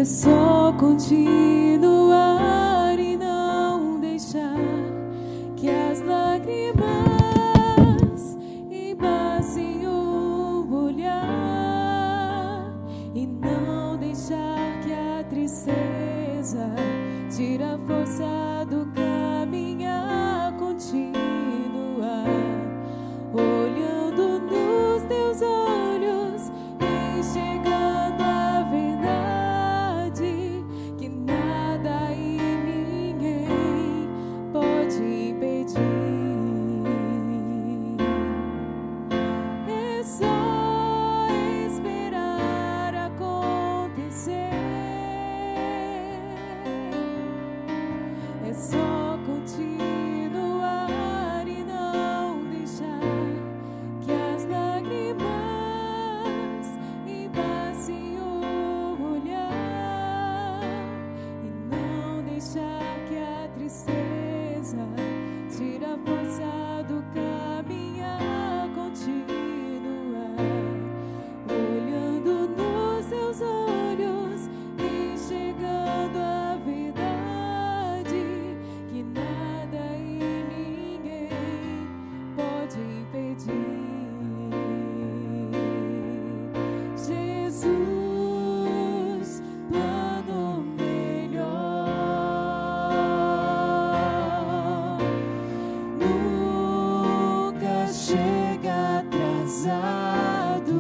É só continuar e não deixar que as lágrimas embaçem o olhar e não deixar que a tristeza tire a força do caminhar, continuar olhando nos teus olhos, enxergando a verdade que nada e ninguém pode impedir. É só esperar acontecer. É só continuar e não deixar que as lágrimas embaçem o olhar e não deixar que a tristeza tire a força do caminhar, continuar olhando nos seus olhos, enxergando a verdade que nada e ninguém pode impedir. Jesus, plano melhor, nunca chega atrasado.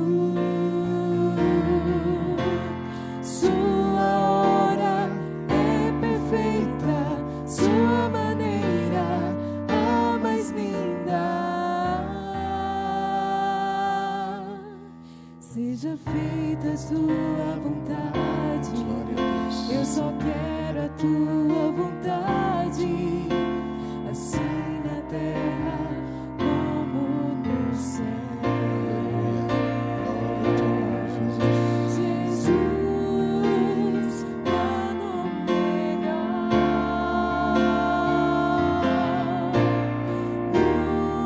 Sua hora é perfeita, sua maneira a mais linda. Seja feita a tua vontade, eu só quero a tua vontade, assim na terra como no céu. Jesus, plano melhor,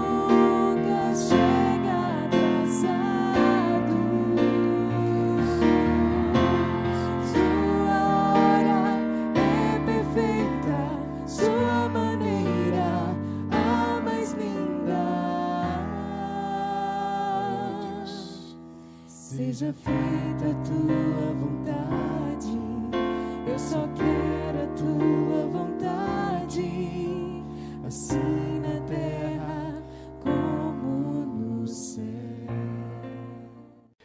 nunca chega atrasado. Sua hora é perfeita, sua maneira a mais linda. Seja feita a tua vontade, eu só quero a tua vontade, assim na terra como no céu.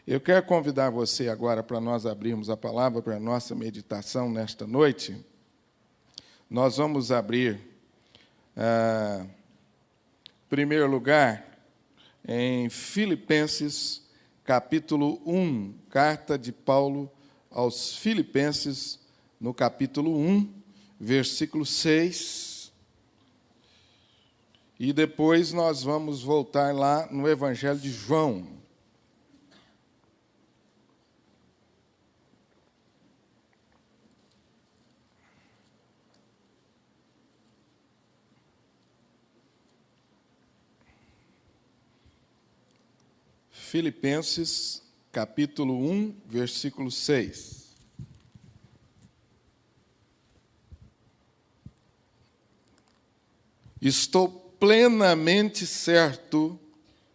Eu quero convidar você agora para nós abrirmos a palavra para a nossa meditação nesta noite. Nós vamos abrir, em primeiro lugar, em Filipenses, capítulo 1, carta de Paulo aos Filipenses, no capítulo 1, versículo 6. E depois nós vamos voltar lá no Evangelho de João. Filipenses, capítulo 1, versículo 6. Estou plenamente certo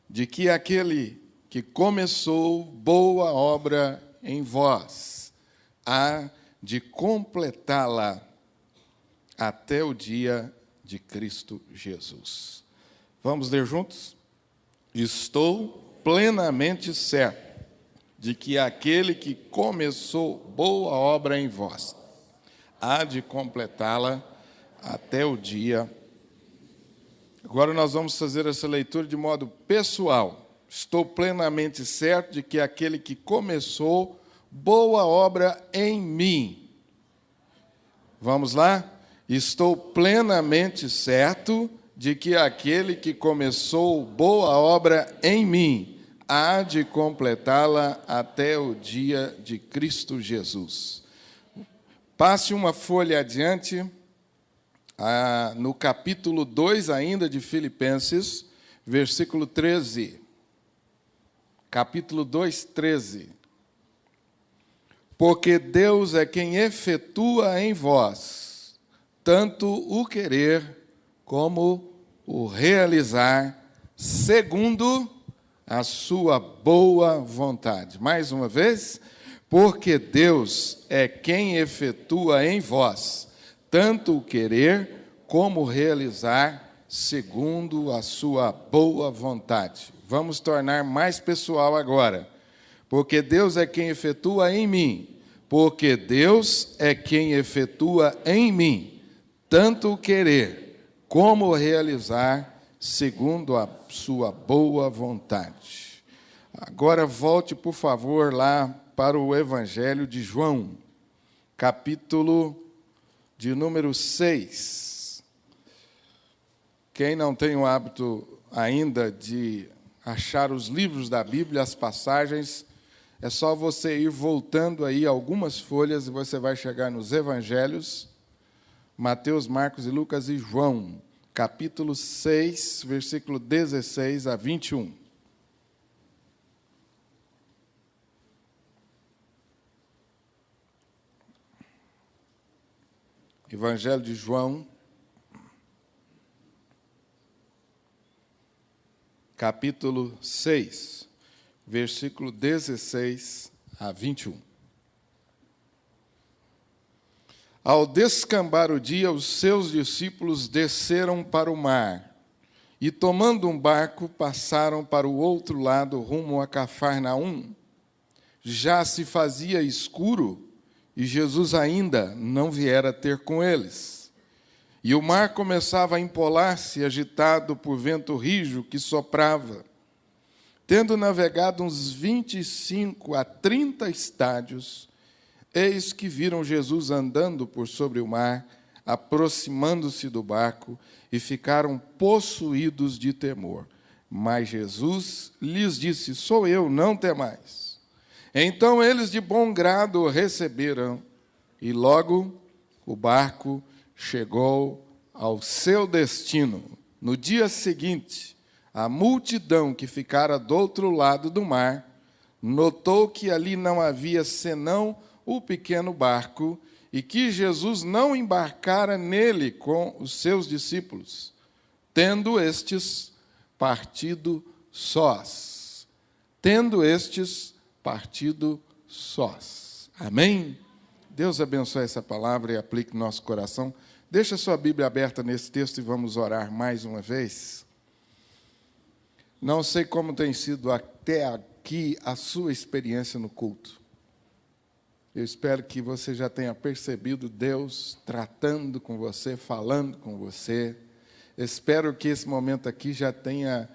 de que aquele que começou boa obra em vós há de completá-la até o dia de Cristo Jesus. Vamos ler juntos? Estou plenamente certo de que aquele que começou boa obra em vós há de completá-la até o dia. Agora nós vamos fazer essa leitura de modo pessoal. Estou plenamente certo de que aquele que começou boa obra em mim. Vamos lá? Estou plenamente certo de que aquele que começou boa obra em mim há de completá-la até o dia de Cristo Jesus. Passe uma folha adiante, no capítulo 2 ainda de Filipenses, versículo 13. Capítulo 2, 13. Porque Deus é quem efetua em vós tanto o querer como o realizar, segundo a sua boa vontade. Mais uma vez, porque Deus é quem efetua em vós tanto o querer como o realizar, segundo a sua boa vontade. Vamos tornar mais pessoal agora. Porque Deus é quem efetua em mim. Porque Deus é quem efetua em mim tanto o querer como o realizar, segundo a sua boa vontade. Agora volte, por favor, lá para o Evangelho de João, capítulo de número 6. Quem não tem o hábito ainda de achar os livros da Bíblia, as passagens, é só você ir voltando aí algumas folhas e você vai chegar nos Evangelhos, Mateus, Marcos e Lucas e João, capítulo 6, versículo 16 a 21. Evangelho de João, capítulo 6, versículo 16 a 21. Ao descambar o dia, os seus discípulos desceram para o mar e, tomando um barco, passaram para o outro lado, rumo a Cafarnaum. Já se fazia escuro e Jesus ainda não viera ter com eles. E o mar começava a empolar-se, agitado por vento rijo que soprava. Tendo navegado uns 25 a 30 estádios, eis que viram Jesus andando por sobre o mar, aproximando-se do barco, e ficaram possuídos de temor. Mas Jesus lhes disse: sou eu, não temais. Então eles de bom grado o receberam, e logo o barco chegou ao seu destino. No dia seguinte, a multidão que ficara do outro lado do mar notou que ali não havia senão o pequeno barco e que Jesus não embarcara nele com os seus discípulos, tendo estes partido sós. Tendo estes partido sós. Amém? Deus abençoe essa palavra e aplique no nosso coração. Deixa a sua Bíblia aberta nesse texto e vamos orar mais uma vez. Não sei como tem sido até aqui a sua experiência no culto. Eu espero que você já tenha percebido Deus tratando com você, falando com você. Espero que esse momento aqui já tenha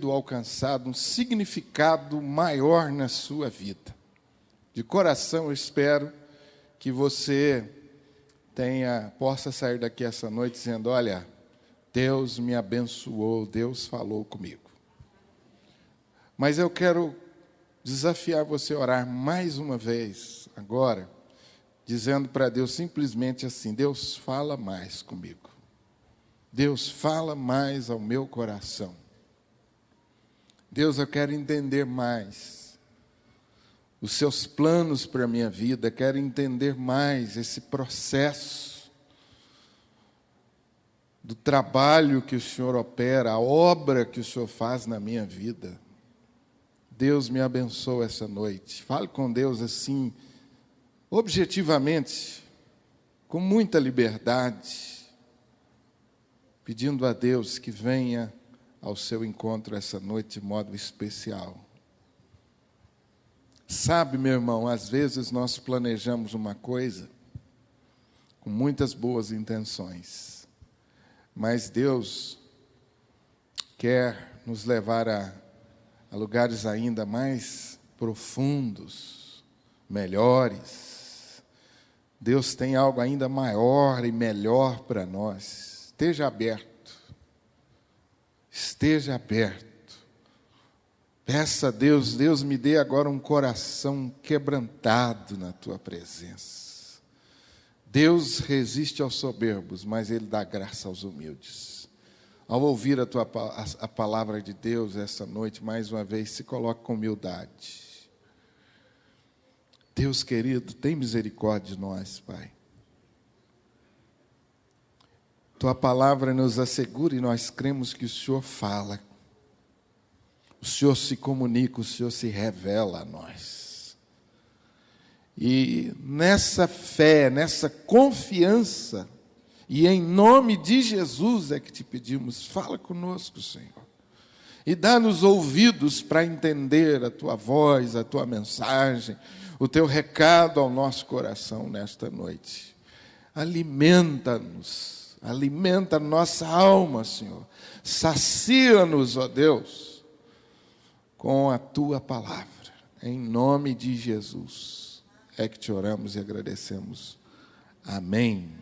alcançado um significado maior na sua vida. De coração, eu espero que você possa sair daqui essa noite dizendo: olha, Deus me abençoou, Deus falou comigo. Mas eu quero desafiar você a orar mais uma vez, agora, dizendo para Deus simplesmente assim: Deus, fala mais comigo. Deus, fala mais ao meu coração. Deus, eu quero entender mais os seus planos para a minha vida, quero entender mais esse processo do trabalho que o Senhor opera, a obra que o Senhor faz na minha vida. Deus me abençoe essa noite. Fale com Deus assim, objetivamente, com muita liberdade, pedindo a Deus que venha ao seu encontro essa noite de modo especial. Sabe, meu irmão, às vezes nós planejamos uma coisa com muitas boas intenções, mas Deus quer nos levar a lugares ainda mais profundos, melhores. Deus tem algo ainda maior e melhor para nós. Esteja aberto. Esteja aberto. Peça a Deus: Deus, me dê agora um coração quebrantado na tua presença. Deus resiste aos soberbos, mas Ele dá graça aos humildes. Ao ouvir a palavra de Deus essa noite, mais uma vez, se coloque com humildade. Deus querido, tem misericórdia de nós, Pai. Tua palavra nos assegura e nós cremos que o Senhor fala. O Senhor se comunica, o Senhor se revela a nós. E nessa fé, nessa confiança, e em nome de Jesus é que te pedimos, fala conosco, Senhor. E dá-nos ouvidos para entender a tua voz, a tua mensagem, o teu recado ao nosso coração nesta noite. Alimenta-nos, alimenta a nossa alma, Senhor. Sacia-nos, ó Deus, com a tua palavra. Em nome de Jesus é que te oramos e agradecemos. Amém.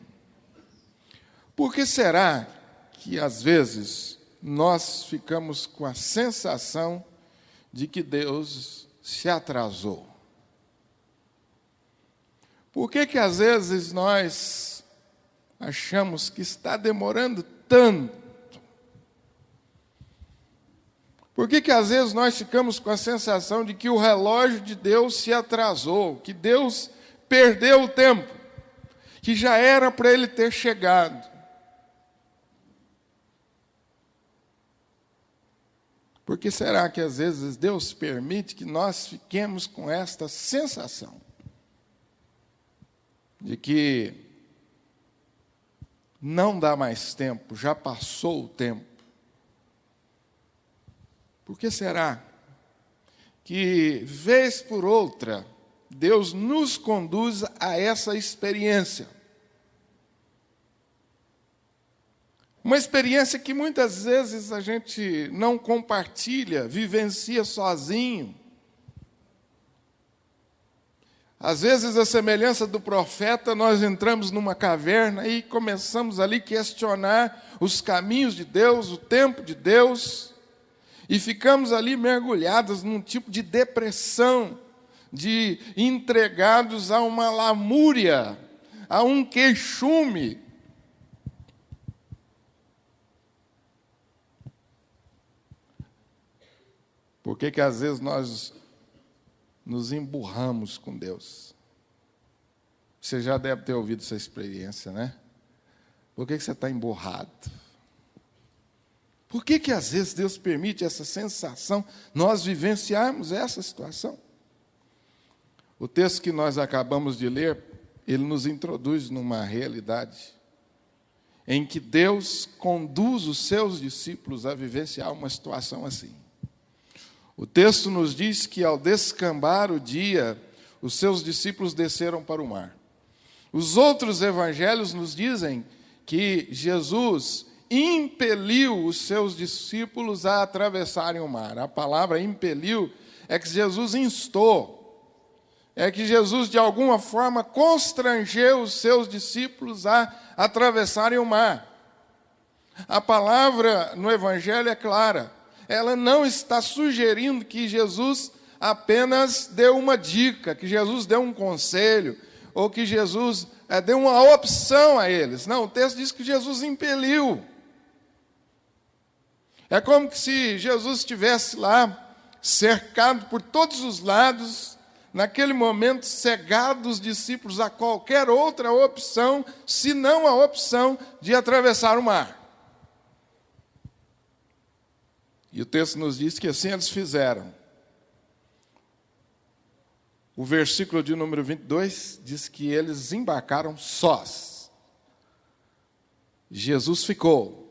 Por que será que, às vezes, nós ficamos com a sensação de que Deus se atrasou? Por que às vezes nós achamos que está demorando tanto? Por que às vezes nós ficamos com a sensação de que o relógio de Deus se atrasou, que Deus perdeu o tempo, que já era para Ele ter chegado? Por que será que às vezes Deus permite que nós fiquemos com esta sensação de que não dá mais tempo, já passou o tempo? Por que será que, vez por outra, Deus nos conduz a essa experiência? Uma experiência que muitas vezes a gente não compartilha, vivencia sozinho. Às vezes, a semelhança do profeta, nós entramos numa caverna e começamos ali a questionar os caminhos de Deus, o tempo de Deus, e ficamos ali mergulhados num tipo de depressão, de entregados a uma lamúria, a um queixume. Por que às vezes nós nos emburramos com Deus? Você já deve ter ouvido essa experiência, né? Por que você está emburrado? Por que às vezes Deus permite essa sensação, nós vivenciarmos essa situação? O texto que nós acabamos de ler, ele nos introduz numa realidade em que Deus conduz os seus discípulos a vivenciar uma situação assim. O texto nos diz que, ao descambar o dia, os seus discípulos desceram para o mar. Os outros evangelhos nos dizem que Jesus impeliu os seus discípulos a atravessarem o mar. A palavra impeliu é que Jesus instou, é que Jesus, de alguma forma, constrangeu os seus discípulos a atravessarem o mar. A palavra no evangelho é clara. Ela não está sugerindo que Jesus apenas deu uma dica, que Jesus deu um conselho, ou que Jesus deu uma opção a eles. Não, o texto diz que Jesus impeliu. É como se Jesus estivesse lá, cercado por todos os lados, naquele momento cegado os discípulos a qualquer outra opção, senão a opção de atravessar o mar. E o texto nos diz que assim eles fizeram. O versículo de número 22 diz que eles embarcaram sós. Jesus ficou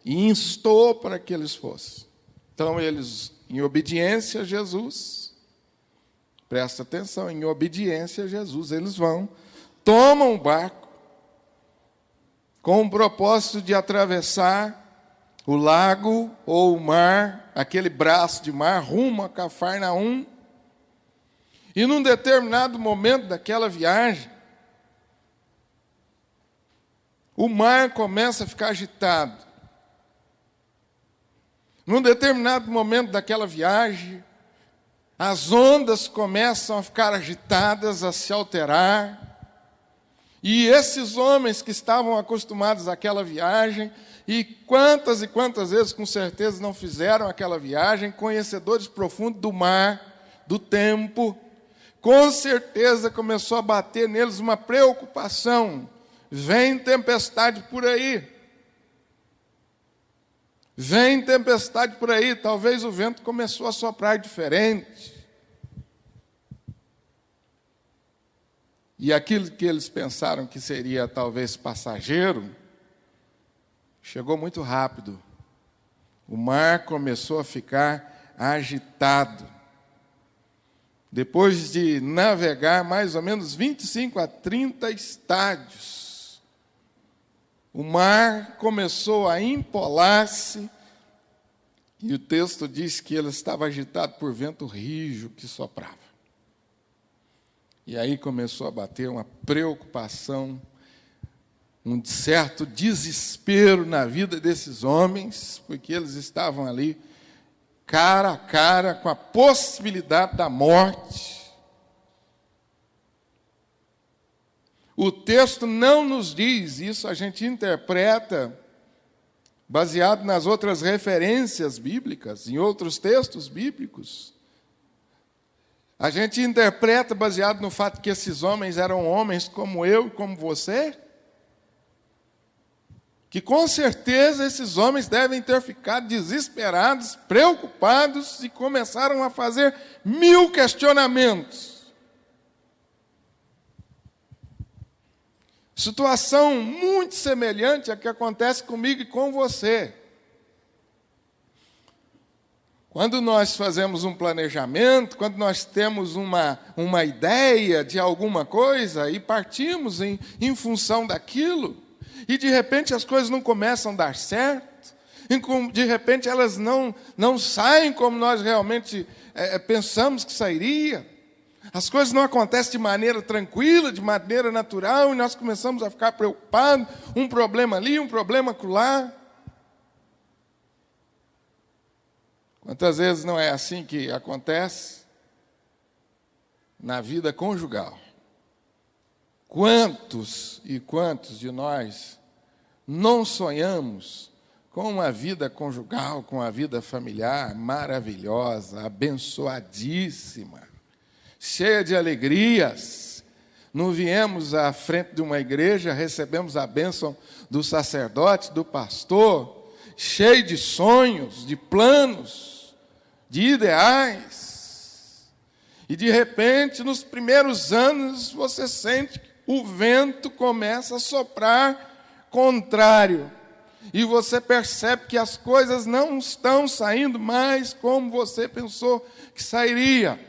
e instou para que eles fossem. Então eles, em obediência a Jesus, presta atenção, em obediência a Jesus, eles vão, tomam o barco, com o propósito de atravessar o lago ou o mar, aquele braço de mar, rumo a Cafarnaum. E num determinado momento daquela viagem, o mar começa a ficar agitado. Num determinado momento daquela viagem, as ondas começam a ficar agitadas, a se alterar. E esses homens que estavam acostumados àquela viagem, e quantas vezes, com certeza, não fizeram aquela viagem, conhecedores profundos do mar, do tempo, Com certeza começou a bater neles uma preocupação. Vem tempestade por aí. Vem tempestade por aí. Talvez o vento começou a soprar diferente. E aquilo que eles pensaram que seria talvez passageiro, chegou muito rápido. O mar começou a ficar agitado. Depois de navegar mais ou menos 25 a 30 estádios, o mar começou a empolar-se, e o texto diz que ele estava agitado por vento rijo que soprava. E aí começou a bater uma preocupação, um certo desespero na vida desses homens, porque eles estavam ali cara a cara com a possibilidade da morte. O texto não nos diz, isso a gente interpreta baseado nas outras referências bíblicas, em outros textos bíblicos. A gente interpreta baseado no fato que esses homens eram homens como eu e como você, que com certeza esses homens devem ter ficado desesperados, preocupados e começaram a fazer 1000 questionamentos. Situação muito semelhante à que acontece comigo e com você. Quando nós fazemos um planejamento, quando nós temos uma ideia de alguma coisa e partimos em função daquilo, e de repente as coisas não começam a dar certo, de repente elas não saem como nós realmente pensamos que sairia, as coisas não acontecem de maneira tranquila, de maneira natural, e nós começamos a ficar preocupados, um problema ali, um problema acolá. Quantas vezes não é assim que acontece na vida conjugal? Quantos e quantos de nós não sonhamos com uma vida conjugal, com uma vida familiar maravilhosa, abençoadíssima, cheia de alegrias? Não viemos à frente de uma igreja, recebemos a bênção do sacerdote, do pastor, cheio de sonhos, de planos, de ideais, e de repente, nos primeiros anos, você sente que o vento começa a soprar contrário, e você percebe que as coisas não estão saindo mais como você pensou que sairia,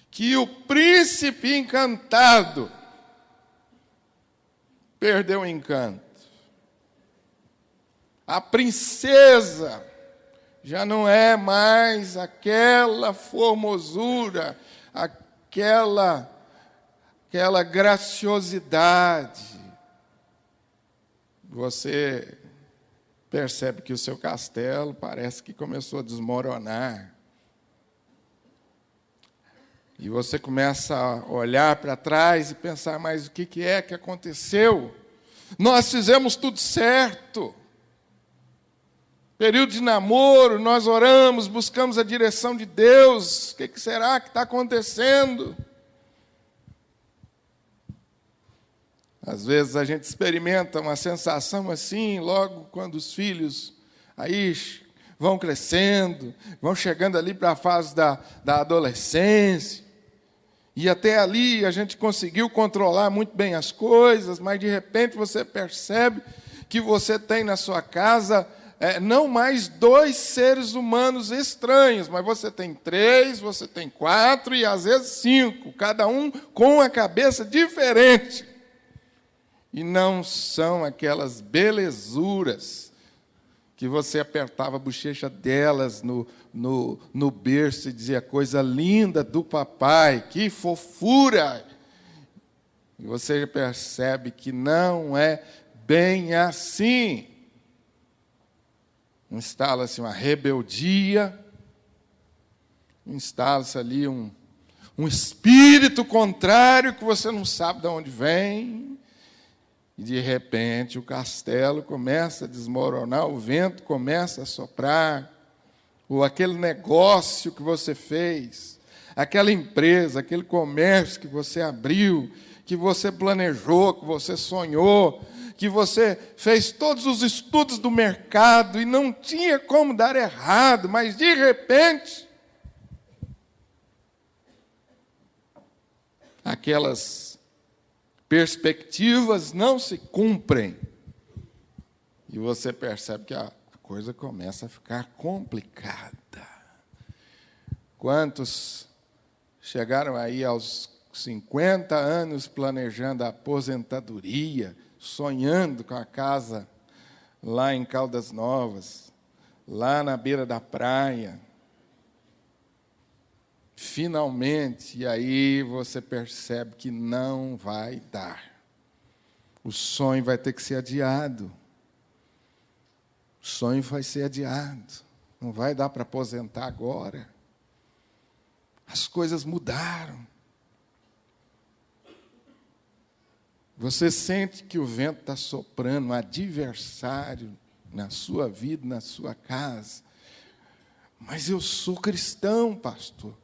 que o príncipe encantado perdeu o encanto, a princesa já não é mais aquela formosura, aquela graciosidade. Você percebe que o seu castelo parece que começou a desmoronar. E você começa a olhar para trás e pensar, mas o que é que aconteceu? Nós fizemos tudo certo. Período de namoro, nós oramos, buscamos a direção de Deus. O que será que está acontecendo? Às vezes a gente experimenta uma sensação assim, logo quando os filhos aí vão crescendo, vão chegando ali para a fase da adolescência. E até ali a gente conseguiu controlar muito bem as coisas, mas de repente você percebe que você tem na sua casa não mais 2 seres humanos estranhos, mas você tem 3, você tem 4 e às vezes 5, cada um com a cabeça diferente. E não são aquelas belezuras que você apertava a bochecha delas no berço e dizia, coisa linda do papai, que fofura. E você percebe que não é bem assim. Instala-se uma rebeldia, instala-se ali um espírito contrário que você não sabe de onde vem, e de repente o castelo começa a desmoronar, o vento começa a soprar, ou aquele negócio que você fez, aquela empresa, aquele comércio que você abriu, que você planejou, que você sonhou, que você fez todos os estudos do mercado e não tinha como dar errado, mas de repente, aquelas perspectivas não se cumprem. E você percebe que a coisa começa a ficar complicada. Quantos chegaram aí aos 50 anos planejando a aposentadoria, sonhando com a casa lá em Caldas Novas, lá na beira da praia. Finalmente, e aí você percebe que não vai dar. O sonho vai ter que ser adiado. O sonho vai ser adiado. Não vai dar para aposentar agora. As coisas mudaram. Você sente que o vento está soprando, um adversário na sua vida, na sua casa. Mas eu sou cristão, pastor.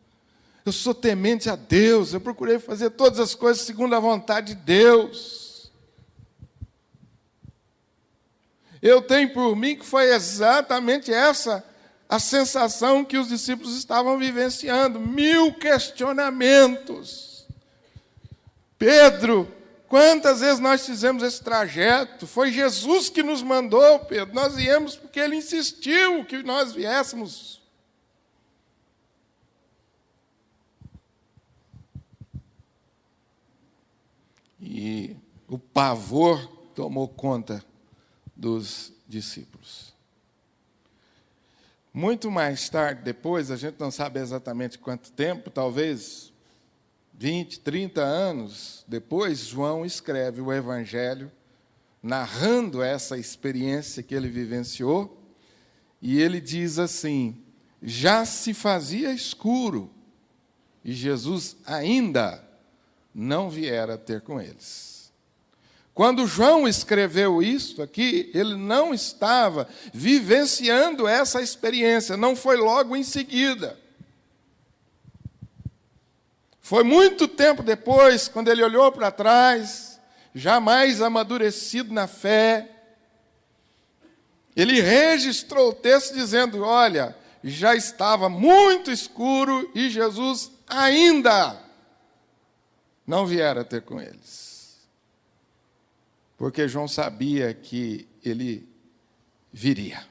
Eu sou temente a Deus. Eu procurei fazer todas as coisas segundo a vontade de Deus. Eu tenho por mim que foi exatamente essa a sensação que os discípulos estavam vivenciando. 1000 questionamentos. Pedro, quantas vezes nós fizemos esse trajeto? Foi Jesus que nos mandou, Pedro. Nós viemos porque Ele insistiu que nós viéssemos. E o pavor tomou conta dos discípulos. Muito mais tarde, depois, a gente não sabe exatamente quanto tempo, talvez 20, 30 anos depois, João escreve o Evangelho, narrando essa experiência que ele vivenciou, e ele diz assim: já se fazia escuro, e Jesus ainda não viera ter com eles. Quando João escreveu isso aqui, ele não estava vivenciando essa experiência, não foi logo em seguida. Foi muito tempo depois, quando ele olhou para trás, já mais amadurecido na fé, ele registrou o texto dizendo: olha, já estava muito escuro e Jesus ainda não viera ter com eles. Porque João sabia que ele viria.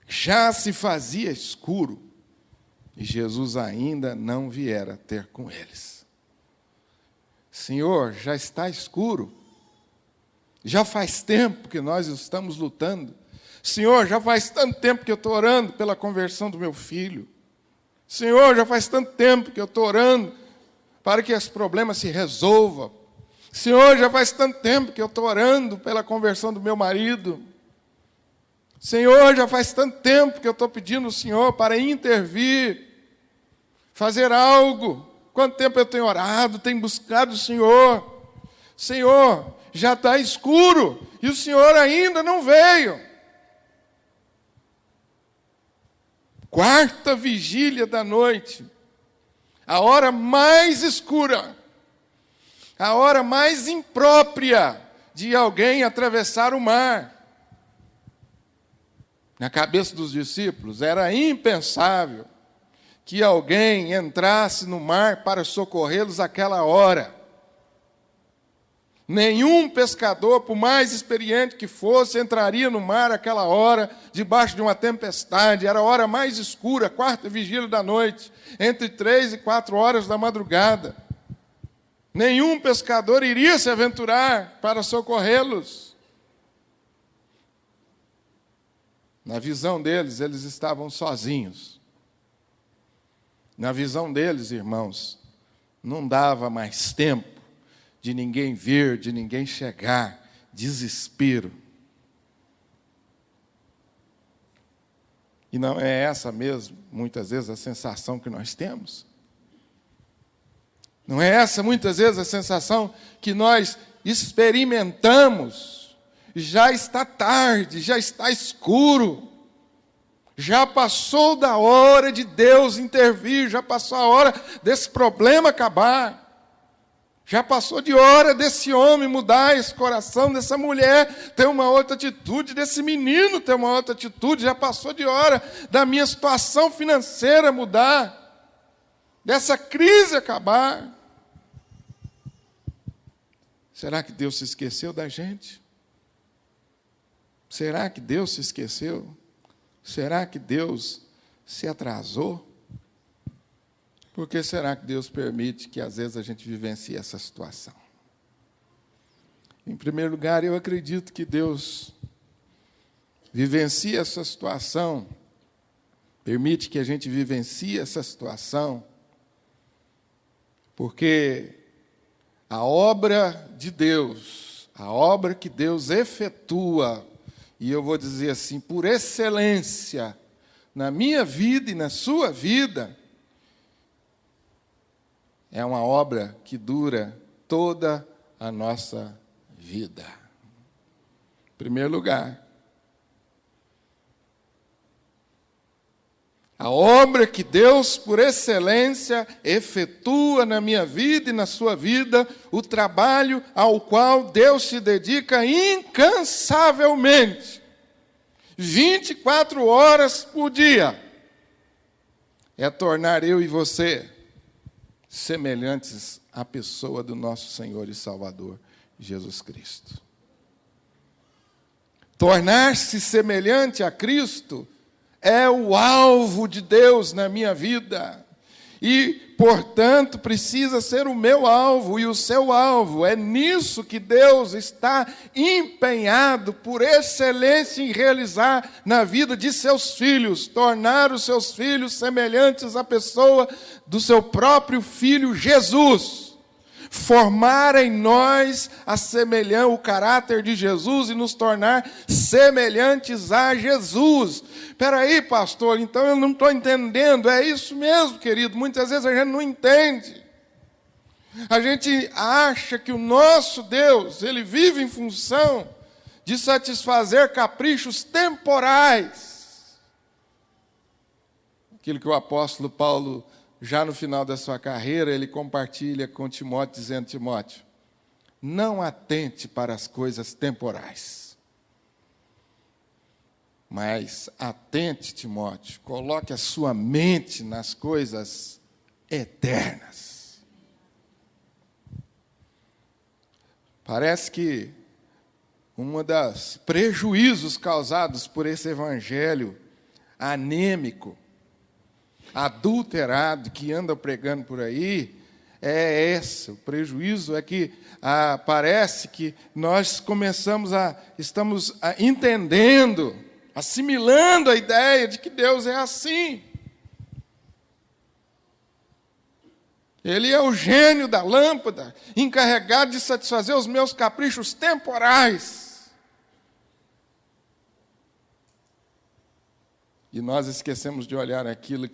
Já se fazia escuro e Jesus ainda não viera ter com eles. Senhor, já está escuro. Já faz tempo que nós estamos lutando. Senhor, já faz tanto tempo que eu estou orando pela conversão do meu filho. Senhor, já faz tanto tempo que eu estou orando para que esse problema se resolva. Senhor, já faz tanto tempo que eu estou orando pela conversão do meu marido. Senhor, já faz tanto tempo que eu estou pedindo ao Senhor para intervir, fazer algo. Quanto tempo eu tenho orado, tenho buscado o Senhor. Senhor, já está escuro e o Senhor ainda não veio. Quarta vigília da noite. A hora mais escura, a hora mais imprópria de alguém atravessar o mar. Na cabeça dos discípulos, era impensável que alguém entrasse no mar para socorrê-los àquela hora. Nenhum pescador, por mais experiente que fosse, entraria no mar àquela hora, debaixo de uma tempestade. Era a hora mais escura, quarta vigília da noite, entre 3 e 4 horas da madrugada. Nenhum pescador iria se aventurar para socorrê-los. Na visão deles, eles estavam sozinhos. Na visão deles, irmãos, não dava mais tempo de ninguém vir, de ninguém chegar. Desespero. E não é essa mesmo, muitas vezes, a sensação que nós temos? Não é essa, muitas vezes, a sensação que nós experimentamos? Já está tarde, já está escuro. Já passou da hora de Deus intervir, já passou a hora desse problema acabar. Já passou de hora desse homem mudar esse coração, dessa mulher ter uma outra atitude, desse menino ter uma outra atitude. Já passou de hora da minha situação financeira mudar, dessa crise acabar. Será que Deus se esqueceu da gente? Será que Deus se esqueceu? Será que Deus se atrasou? Por que será que Deus permite que, às vezes, a gente vivencie essa situação? Em primeiro lugar, eu acredito que Deus vivencia essa situação, permite que a gente vivencie essa situação, porque a obra de Deus, a obra que Deus efetua, e eu vou dizer assim, por excelência, na minha vida e na sua vida, é uma obra que dura toda a nossa vida. Em primeiro lugar, a obra que Deus, por excelência, efetua na minha vida e na sua vida, o trabalho ao qual Deus se dedica incansavelmente, 24 horas por dia, é tornar eu e você semelhantes à pessoa do nosso Senhor e Salvador, Jesus Cristo. Tornar-se semelhante a Cristo é o alvo de Deus na minha vida. E, portanto, precisa ser o meu alvo e o seu alvo. É nisso que Deus está empenhado por excelência em realizar na vida de seus filhos, tornar os seus filhos semelhantes à pessoa do seu próprio Filho Jesus. Formar em nós o caráter de Jesus e nos tornar semelhantes a Jesus. Espera aí, pastor, então eu não estou entendendo. É isso mesmo, querido. Muitas vezes a gente não entende. A gente acha que o nosso Deus, Ele vive em função de satisfazer caprichos temporais. Aquilo que o apóstolo Paulo, já no final da sua carreira, ele compartilha com Timóteo, dizendo: Timóteo, não atente para as coisas temporais, mas atente, Timóteo, coloque a sua mente nas coisas eternas. Parece que um dos prejuízos causados por esse evangelho anêmico, adulterado, que anda pregando por aí, é esse. O prejuízo é que parece que nós estamos entendendo, assimilando a ideia de que Deus é assim. Ele é o gênio da lâmpada, encarregado de satisfazer os meus caprichos temporais. E nós esquecemos de olhar aquilo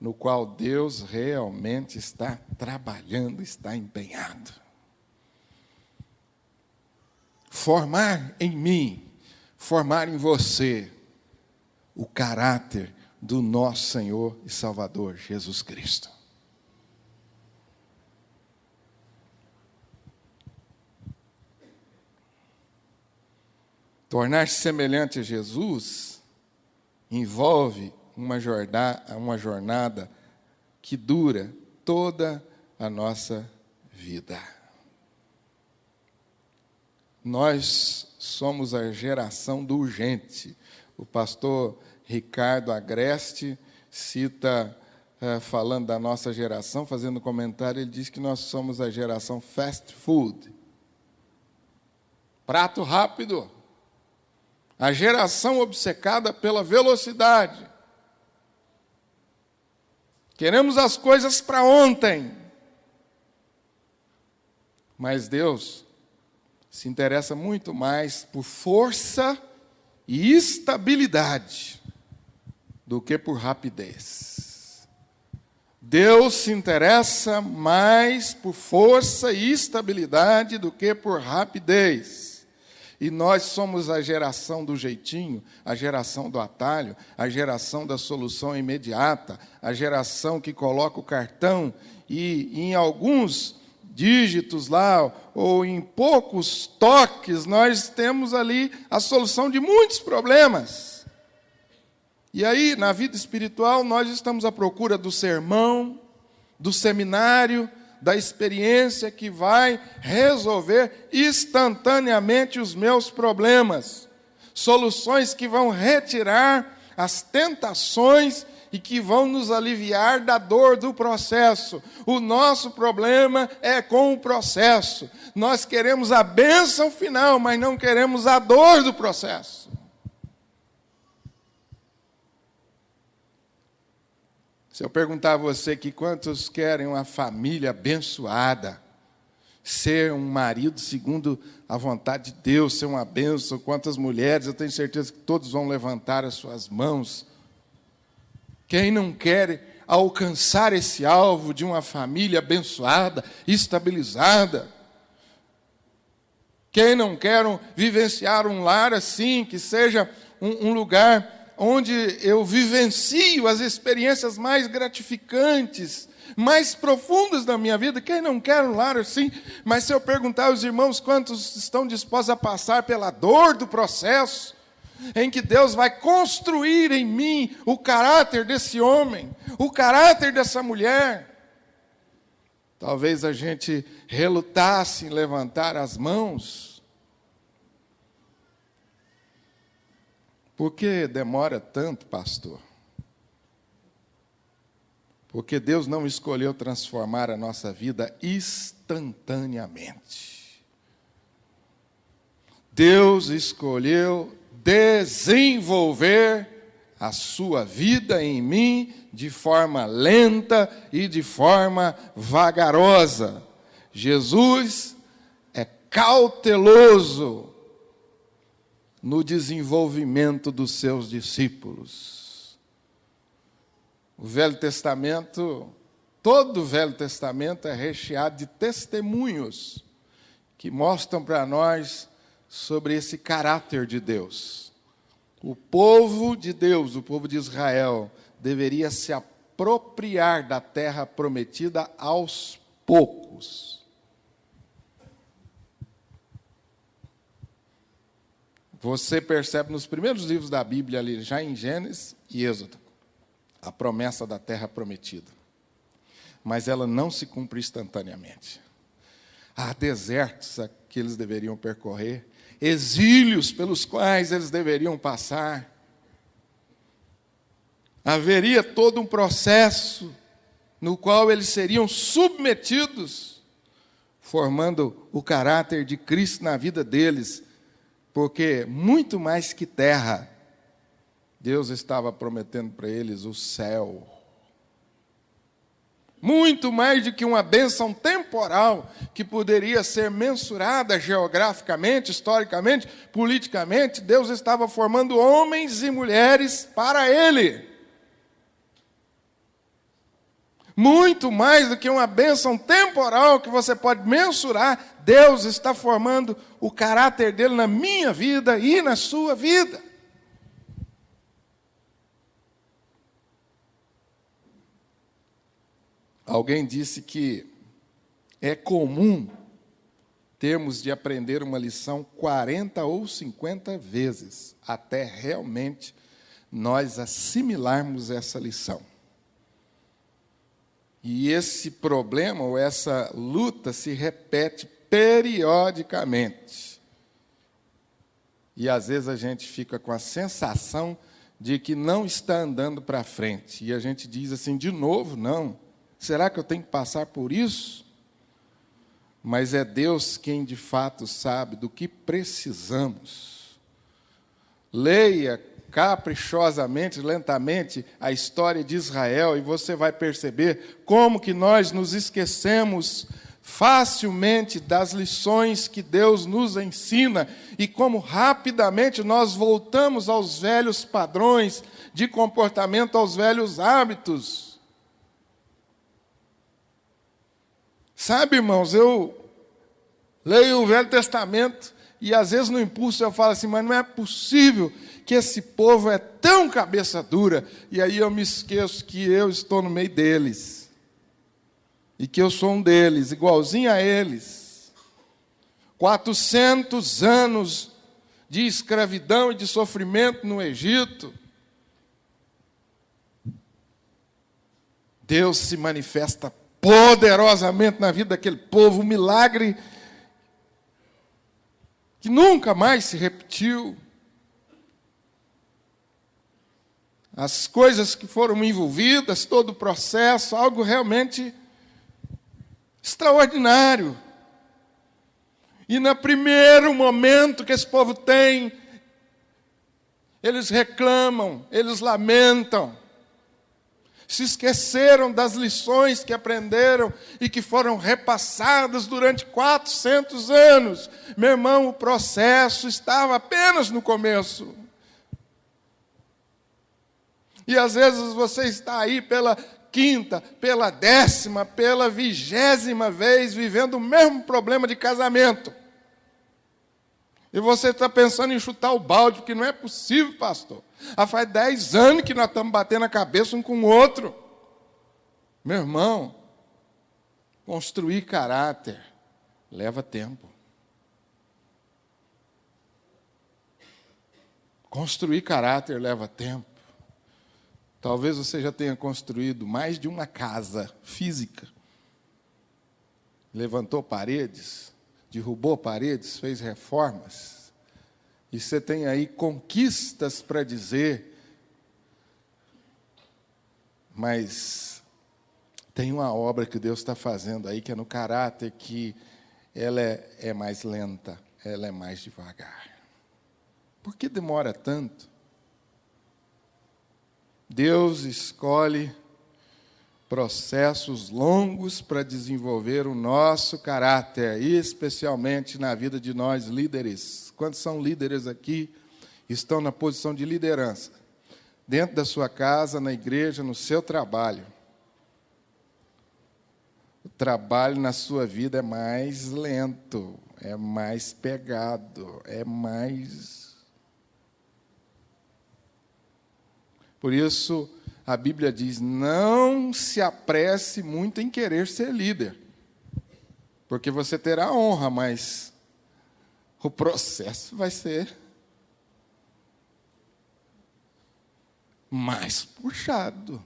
no qual Deus realmente está trabalhando, está empenhado. Formar em mim, formar em você o caráter do nosso Senhor e Salvador Jesus Cristo. Tornar-se semelhante a Jesus envolve uma jornada que dura toda a nossa vida. Nós somos a geração do urgente. O pastor Ricardo Agreste cita, falando da nossa geração, fazendo comentário, ele diz que nós somos a geração fast food. Prato rápido. A geração obcecada pela velocidade. Queremos as coisas para ontem. Mas Deus se interessa muito mais por força e estabilidade do que por rapidez. Deus se interessa mais por força e estabilidade do que por rapidez. E nós somos a geração do jeitinho, a geração do atalho, a geração da solução imediata, a geração que coloca o cartão e em alguns dígitos lá, ou em poucos toques, nós temos ali a solução de muitos problemas. E aí, na vida espiritual, nós estamos à procura do sermão, do seminário, da experiência que vai resolver instantaneamente os meus problemas. Soluções que vão retirar as tentações e que vão nos aliviar da dor do processo. O nosso problema é com o processo. Nós queremos a bênção final, mas não queremos a dor do processo. Se eu perguntar a você que quantos querem uma família abençoada, ser um marido segundo a vontade de Deus, ser uma bênção, quantas mulheres, eu tenho certeza que todos vão levantar as suas mãos. Quem não quer alcançar esse alvo de uma família abençoada, estabilizada? Quem não quer vivenciar um lar assim, que seja um lugar onde eu vivencio as experiências mais gratificantes, mais profundas da minha vida? Quem não quer um lar assim? Mas se eu perguntar aos irmãos quantos estão dispostos a passar pela dor do processo, em que Deus vai construir em mim o caráter desse homem, o caráter dessa mulher, talvez a gente relutasse em levantar as mãos. Por que demora tanto, pastor? Porque Deus não escolheu transformar a nossa vida instantaneamente. Deus escolheu desenvolver a sua vida em mim de forma lenta e de forma vagarosa. Jesus é cauteloso no desenvolvimento dos seus discípulos. O Velho Testamento, todo o Velho Testamento é recheado de testemunhos que mostram para nós sobre esse caráter de Deus. O povo de Deus, o povo de Israel, deveria se apropriar da terra prometida aos poucos. Você percebe nos primeiros livros da Bíblia, ali, já em Gênesis e Êxodo, a promessa da terra prometida. Mas ela não se cumpre instantaneamente. Há desertos que eles deveriam percorrer, exílios pelos quais eles deveriam passar. Haveria todo um processo no qual eles seriam submetidos, formando o caráter de Cristo na vida deles, porque muito mais que terra, Deus estava prometendo para eles o céu. Muito mais do que uma bênção temporal que poderia ser mensurada geograficamente, historicamente, politicamente, Deus estava formando homens e mulheres para Ele. Muito mais do que uma bênção temporal que você pode mensurar, Deus está formando o caráter dele na minha vida e na sua vida. Alguém disse que é comum termos de aprender uma lição 40 ou 50 vezes, até realmente nós assimilarmos essa lição. E esse problema, ou essa luta, se repete periodicamente. E às vezes a gente fica com a sensação de que não está andando para frente. E a gente diz assim, de novo, não. Será que eu tenho que passar por isso? Mas é Deus quem de fato sabe do que precisamos. Leia caprichosamente, lentamente, a história de Israel, e você vai perceber como que nós nos esquecemos facilmente das lições que Deus nos ensina, e como rapidamente nós voltamos aos velhos padrões de comportamento, aos velhos hábitos. Sabe, irmãos, eu leio o Velho Testamento, E às vezes no impulso eu falo assim, mas não é possível que esse povo é tão cabeça dura. E aí eu me esqueço que eu estou no meio deles. E que eu sou um deles, igualzinho a eles. 400 anos de escravidão e de sofrimento no Egito. Deus se manifesta poderosamente na vida daquele povo, um milagre que nunca mais se repetiu. As coisas que foram envolvidas, todo o processo, algo realmente extraordinário. E no primeiro momento que esse povo tem, eles reclamam, eles lamentam, se esqueceram das lições que aprenderam e que foram repassadas durante 400 anos. Meu irmão, o processo estava apenas no começo. E às vezes você está aí pela quinta, pela 10ª, pela 20ª vez vivendo o mesmo problema de casamento. E você está pensando em chutar o balde, porque não é possível, pastor. Faz 10 anos que nós estamos batendo a cabeça um com o outro. Meu irmão, construir caráter leva tempo. Construir caráter leva tempo. Talvez você já tenha construído mais de uma casa física. Levantou paredes, derrubou paredes, fez reformas. E você tem aí conquistas para dizer. Mas tem uma obra que Deus está fazendo aí, que é no caráter, que ela é mais lenta, ela é mais devagar. Por que demora tanto? Deus escolhe processos longos para desenvolver o nosso caráter, e especialmente na vida de nós líderes. Quantos são líderes aqui, estão na posição de liderança? Dentro da sua casa, na igreja, no seu trabalho. O trabalho na sua vida é mais lento, é mais pegado, é mais... Por isso, a Bíblia diz, não se apresse muito em querer ser líder, porque você terá honra, mas o processo vai ser mais puxado.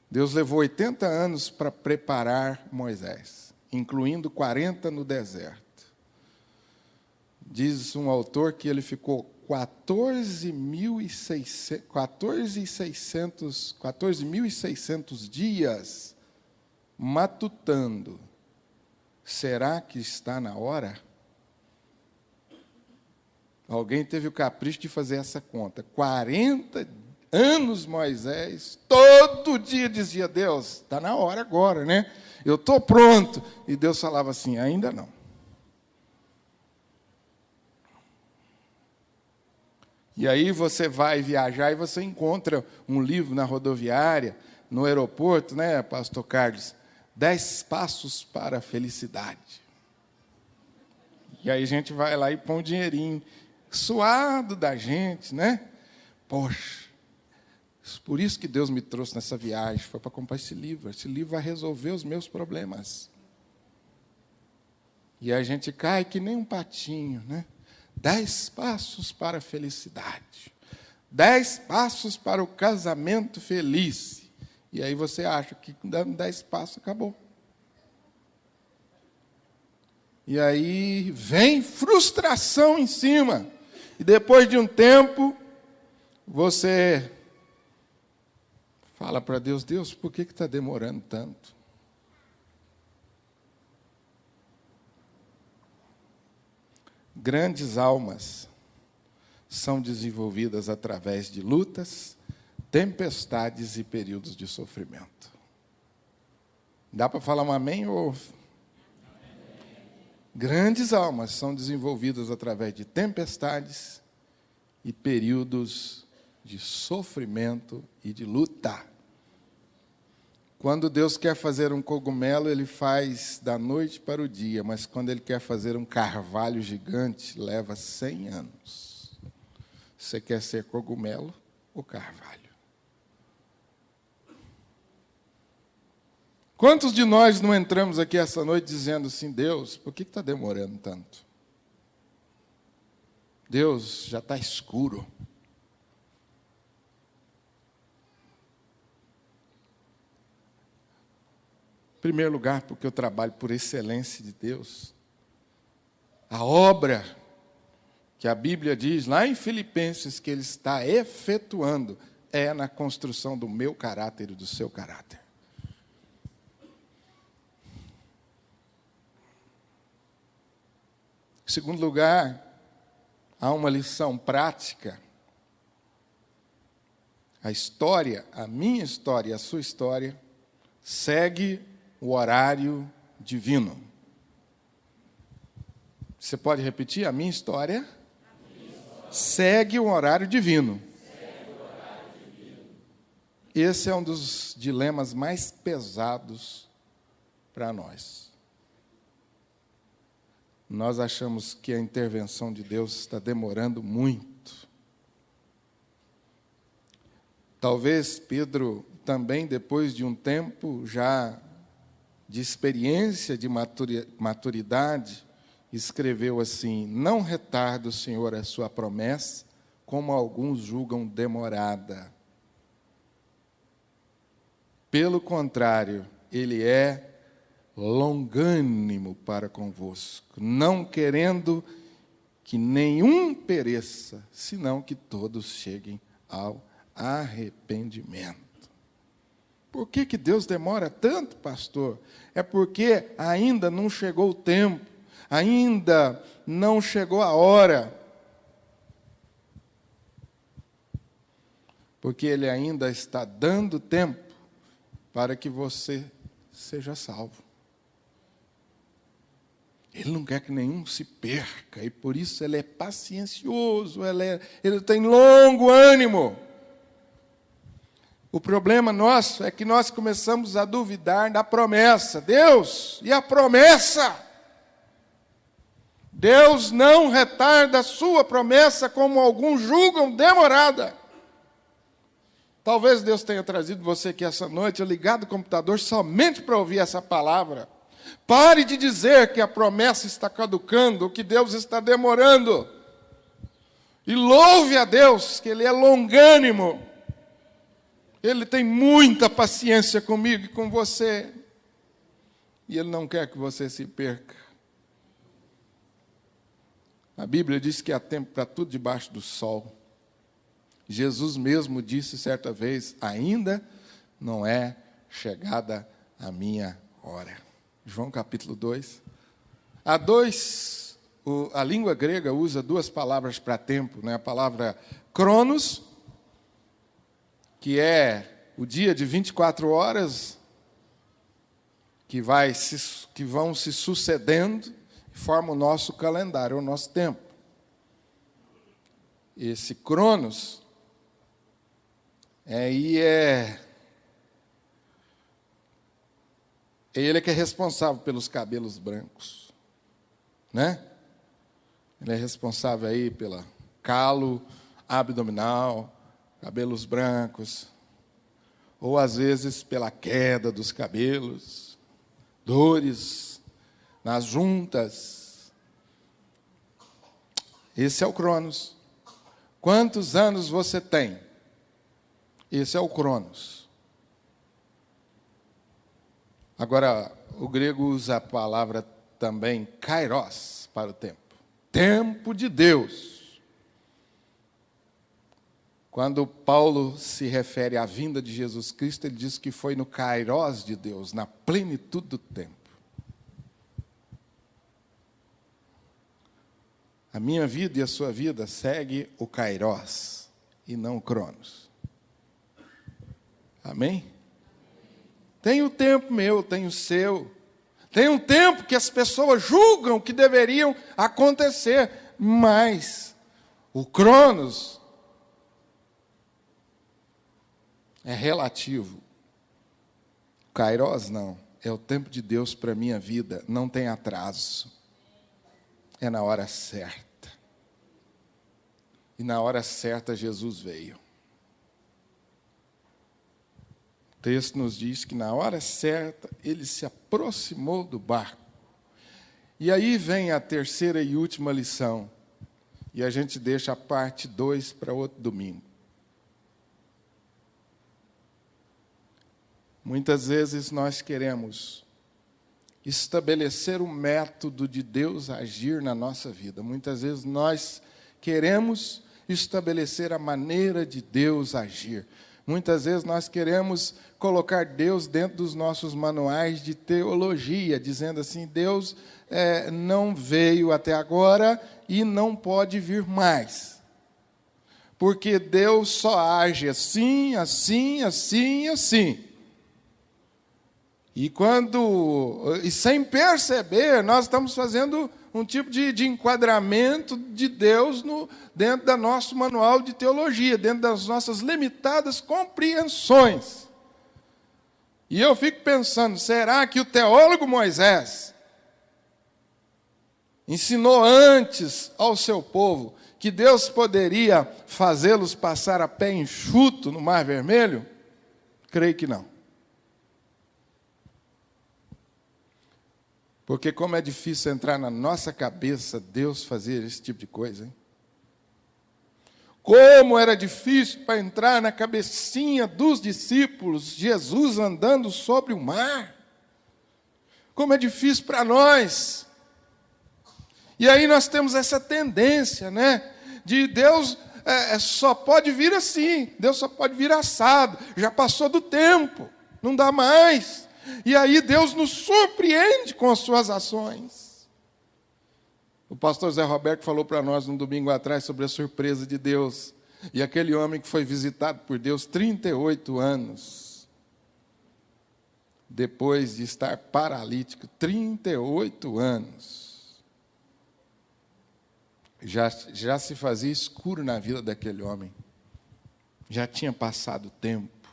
Deus levou 80 anos para preparar Moisés, incluindo 40 no deserto. Diz um autor que ele ficou 14.600 dias matutando. Será que está na hora? Alguém teve o capricho de fazer essa conta. 40 anos Moisés, todo dia dizia, Deus, está na hora agora, né? Eu estou pronto. E Deus falava assim, ainda não. E aí você vai viajar e você encontra um livro na rodoviária, no aeroporto, né, pastor Carlos? 10 passos para a felicidade. E aí a gente vai lá e põe um dinheirinho suado da gente, né? Poxa, por isso que Deus me trouxe nessa viagem, foi para comprar esse livro. Esse livro vai resolver os meus problemas. E a gente cai que nem um patinho, né? 10 passos para a felicidade. 10 passos para o casamento feliz. E aí você acha que dando 10 passos acabou. E aí vem frustração em cima. E depois de um tempo, você fala para Deus, Deus, por que está demorando tanto? Grandes almas são desenvolvidas através de lutas, tempestades e períodos de sofrimento. Dá para falar um amém? Ou... Grandes almas são desenvolvidas através de tempestades e períodos de sofrimento e de luta. Quando Deus quer fazer um cogumelo, Ele faz da noite para o dia, mas quando Ele quer fazer um carvalho gigante, leva 100 anos. Você quer ser cogumelo ou carvalho? Quantos de nós não entramos aqui essa noite dizendo assim, Deus, por que está demorando tanto? Deus, já está escuro. Em primeiro lugar, porque eu trabalho por excelência de Deus. A obra que a Bíblia diz lá em Filipenses que Ele está efetuando é na construção do meu caráter e do seu caráter. Em segundo lugar, há uma lição prática. A história, a minha história e a sua história, segue o horário divino. Você pode repetir? A minha história segue o horário divino. Esse é um dos dilemas mais pesados para nós. Nós achamos que a intervenção de Deus está demorando muito. Talvez Pedro também, depois de um tempo já de experiência, de maturidade, escreveu assim: não retarda o Senhor a sua promessa, como alguns julgam demorada. Pelo contrário, Ele é longânimo para convosco, não querendo que nenhum pereça, senão que todos cheguem ao arrependimento. Por que Deus demora tanto, pastor? É porque ainda não chegou o tempo, ainda não chegou a hora. Porque Ele ainda está dando tempo para que você seja salvo. Ele não quer que nenhum se perca, e por isso Ele é paciencioso, Ele tem longo ânimo. O problema nosso é que nós começamos a duvidar da promessa. Deus, e a promessa? Deus não retarda a sua promessa, como alguns julgam demorada. Talvez Deus tenha trazido você aqui essa noite, ligado o computador, somente para ouvir essa palavra. Pare de dizer que a promessa está caducando, que Deus está demorando. E louve a Deus, que Ele é longânimo. Ele tem muita paciência comigo e com você. E Ele não quer que você se perca. A Bíblia diz que há tempo para tudo debaixo do sol. Jesus mesmo disse certa vez, ainda não é chegada a minha hora. João capítulo 2. A língua grega usa duas palavras para tempo, né? A palavra cronos, que é o dia de 24 horas, que vão se sucedendo, e forma o nosso calendário, o nosso tempo. Esse cronos, ele que é responsável pelos cabelos brancos, né? Ele é responsável aí pela calo abdominal, cabelos brancos, ou às vezes pela queda dos cabelos, dores nas juntas. Esse é o Cronos. Quantos anos você tem? Esse é o Cronos. Agora, o grego usa a palavra também kairos para o tempo. Tempo de Deus. Quando Paulo se refere à vinda de Jesus Cristo, ele diz que foi no kairos de Deus, na plenitude do tempo. A minha vida e a sua vida segue o kairos e não o cronos. Amém? Tem o tempo meu, tem o seu. Tem um tempo que as pessoas julgam que deveriam acontecer, mas o cronos é relativo. Kairos não, é o tempo de Deus para a minha vida, não tem atraso. É na hora certa. E na hora certa Jesus veio. O texto nos diz que na hora certa ele se aproximou do barco. E aí vem a terceira e última lição. E a gente deixa a parte 2 para outro domingo. Muitas vezes nós queremos estabelecer o método de Deus agir na nossa vida. Muitas vezes nós queremos estabelecer a maneira de Deus agir. Muitas vezes nós queremos colocar Deus dentro dos nossos manuais de teologia, dizendo assim, Deus não veio até agora e não pode vir mais. Porque Deus só age assim, assim, assim, assim. E sem perceber, nós estamos fazendo um tipo de enquadramento de Deus dentro do nosso manual de teologia, dentro das nossas limitadas compreensões. E eu fico pensando, será que o teólogo Moisés ensinou antes ao seu povo que Deus poderia fazê-los passar a pé enxuto no Mar Vermelho? Creio que não. Porque como é difícil entrar na nossa cabeça Deus fazer esse tipo de coisa, hein? Como era difícil para entrar na cabecinha dos discípulos, Jesus andando sobre o mar. Como é difícil para nós. E aí nós temos essa tendência, né? De Deus só pode vir assim, Deus só pode vir assado, já passou do tempo, não dá mais. E aí Deus nos surpreende com as suas ações. O pastor Zé Roberto falou para nós um domingo atrás sobre a surpresa de Deus. E aquele homem que foi visitado por Deus 38 anos, depois de estar paralítico, 38 anos, já se fazia escuro na vida daquele homem. Já tinha passado o tempo.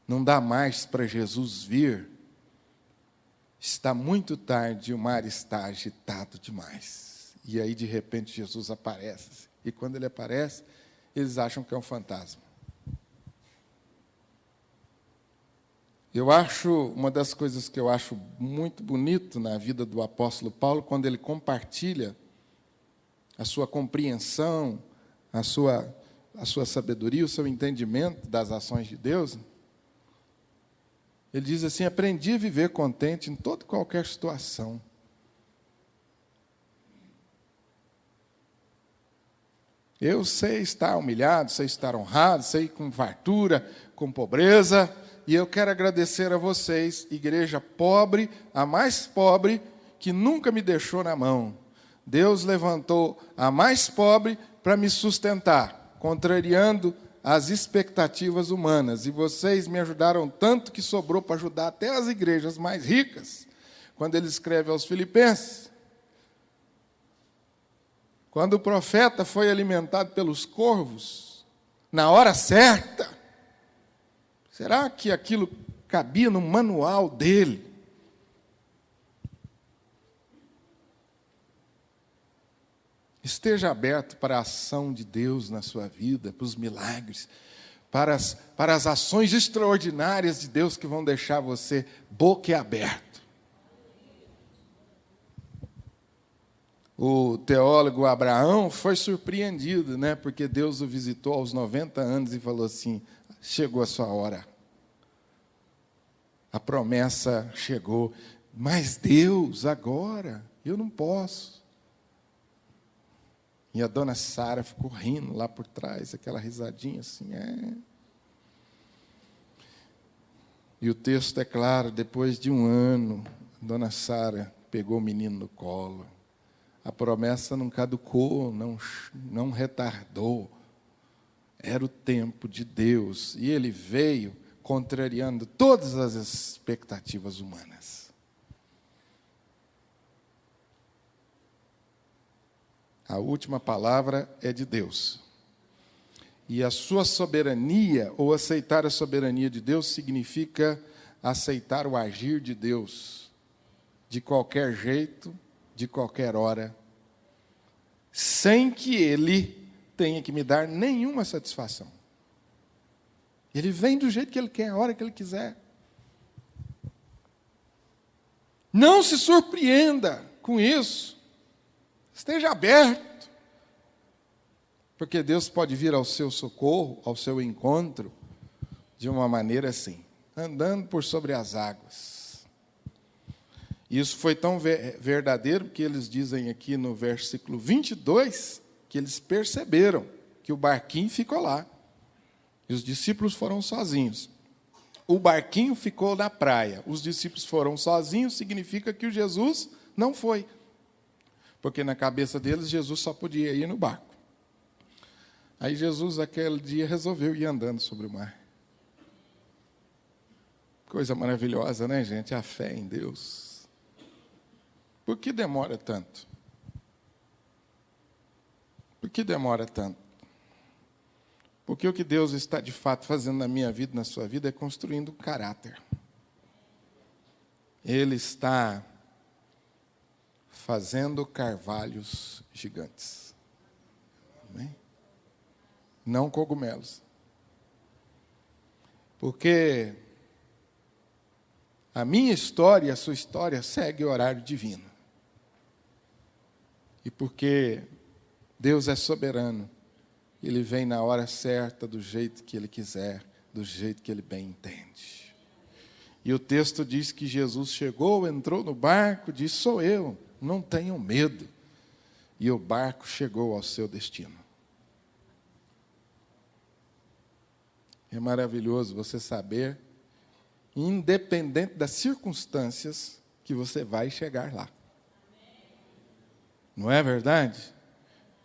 Não dá mais para Jesus vir. Está muito tarde e o mar está agitado demais. E aí, de repente, Jesus aparece. E quando ele aparece, eles acham que é um fantasma. Uma das coisas que eu acho muito bonito na vida do apóstolo Paulo, quando ele compartilha a sua compreensão, a sua sabedoria, o seu entendimento das ações de Deus. Ele diz assim, aprendi a viver contente em toda e qualquer situação. Eu sei estar humilhado, sei estar honrado, sei com fartura, com pobreza, e eu quero agradecer a vocês, igreja pobre, a mais pobre, que nunca me deixou na mão. Deus levantou a mais pobre para me sustentar, contrariando as expectativas humanas, e vocês me ajudaram tanto que sobrou para ajudar até as igrejas mais ricas. Quando ele escreve aos Filipenses, quando o profeta foi alimentado pelos corvos, na hora certa, será que aquilo cabia no manual dele? Esteja aberto para a ação de Deus na sua vida, para os milagres, para as ações extraordinárias de Deus que vão deixar você boquiaberto. O teólogo Abraão foi surpreendido, né? Porque Deus o visitou aos 90 anos e falou assim, chegou a sua hora. A promessa chegou, mas Deus, agora, eu não posso. E a dona Sara ficou rindo lá por trás, aquela risadinha assim, E o texto é claro, depois de um ano, a dona Sara pegou o menino no colo. A promessa não caducou, não retardou. Era o tempo de Deus. E ele veio contrariando todas as expectativas humanas. A última palavra é de Deus. E a sua soberania, ou aceitar a soberania de Deus, significa aceitar o agir de Deus, de qualquer jeito, de qualquer hora, sem que Ele tenha que me dar nenhuma satisfação. Ele vem do jeito que Ele quer, a hora que Ele quiser. Não se surpreenda com isso. Esteja aberto. Porque Deus pode vir ao seu socorro, ao seu encontro, de uma maneira assim, andando por sobre as águas. Isso foi tão verdadeiro que eles dizem aqui no versículo 22, que eles perceberam que o barquinho ficou lá. E os discípulos foram sozinhos. O barquinho ficou na praia. Os discípulos foram sozinhos, significa que o Jesus não foi. Porque na cabeça deles, Jesus só podia ir no barco. Aí Jesus, aquele dia, resolveu ir andando sobre o mar. Coisa maravilhosa, né, gente? A fé em Deus. Por que demora tanto? Por que demora tanto? Porque o que Deus está, de fato, fazendo na minha vida, na sua vida, é construindo caráter. Ele está fazendo carvalhos gigantes. Amém? Não cogumelos. Porque a minha história e a sua história segue o horário divino. E porque Deus é soberano, Ele vem na hora certa, do jeito que Ele quiser, do jeito que Ele bem entende. E o texto diz que Jesus chegou, entrou no barco, disse: sou eu, não tenham medo. E o barco chegou ao seu destino. É maravilhoso você saber, independente das circunstâncias, que você vai chegar lá. Não é verdade?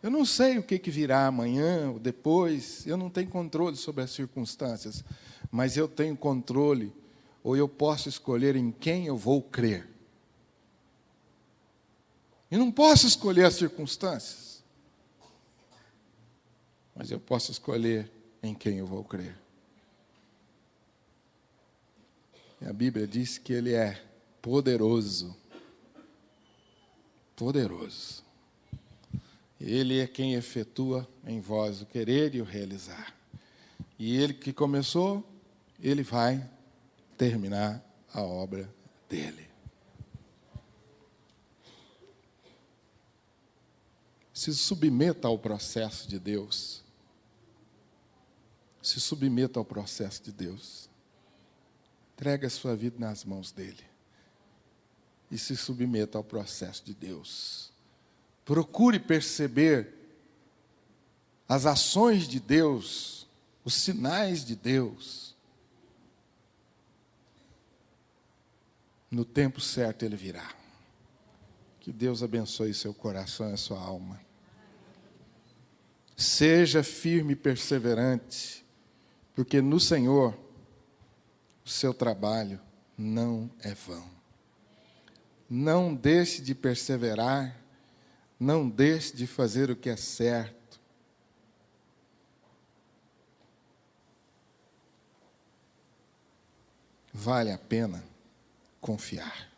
Eu não sei o que virá amanhã ou depois, eu não tenho controle sobre as circunstâncias, mas eu tenho controle, ou eu posso escolher em quem eu vou crer. Eu não posso escolher as circunstâncias, mas eu posso escolher em quem eu vou crer. E a Bíblia diz que Ele é poderoso. Poderoso. Ele é quem efetua em vós o querer e o realizar. E Ele que começou, Ele vai terminar a obra dEle. Se submeta ao processo de Deus. Se submeta ao processo de Deus. Entregue a sua vida nas mãos dEle. E se submeta ao processo de Deus. Procure perceber as ações de Deus, os sinais de Deus. No tempo certo Ele virá. Que Deus abençoe seu coração e a sua alma. Seja firme e perseverante, porque no Senhor o seu trabalho não é vão. Não deixe de perseverar, não deixe de fazer o que é certo. Vale a pena confiar.